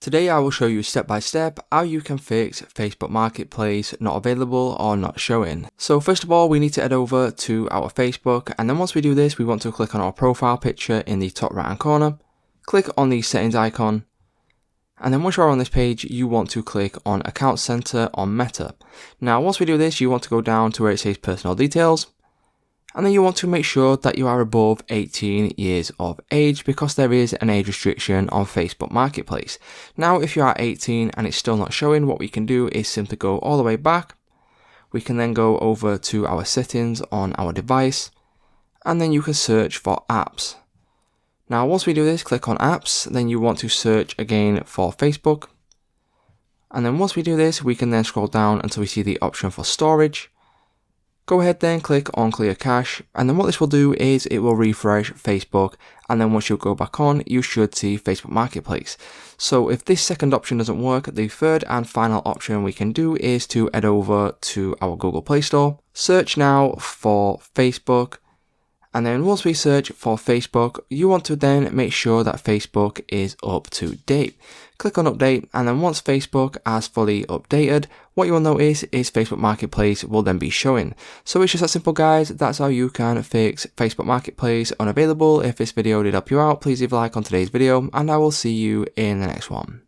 Today I will show you step by step how you can fix Facebook Marketplace not available or not showing. So first of all, we need to head over to our Facebook, and then once we do this, we want to click on our profile picture in the top right hand corner, click on the settings icon, and then once you're on this page, you want to click on Account Center on Meta. Now once we do this, you want to go down to where it says personal details, and then you want to make sure that you are above 18 years of age, because there is an age restriction on Facebook Marketplace. Now if you are 18 and it's still not showing, what we can do is simply go all the way back. We can then go over to our settings on our device, and then you can search for apps. Now once we do this, click on apps, then you want to search again for Facebook. And then once we do this, we can then scroll down until we see the option for storage. Go ahead then, click on clear cache, and then what this will do is it will refresh Facebook, and then once you go back on, you should see Facebook Marketplace. So if this second option doesn't work, the third and final option we can do is to head over to our Google Play Store, search now for Facebook, and then once we search for Facebook, you want to then make sure that Facebook is up to date. Click on update, and then once Facebook has fully updated, what you will notice is Facebook Marketplace will then be showing. So it's just that simple, guys. That's how you can fix Facebook Marketplace unavailable. If this video did help you out, please leave a like on today's video, and I will see you in the next one.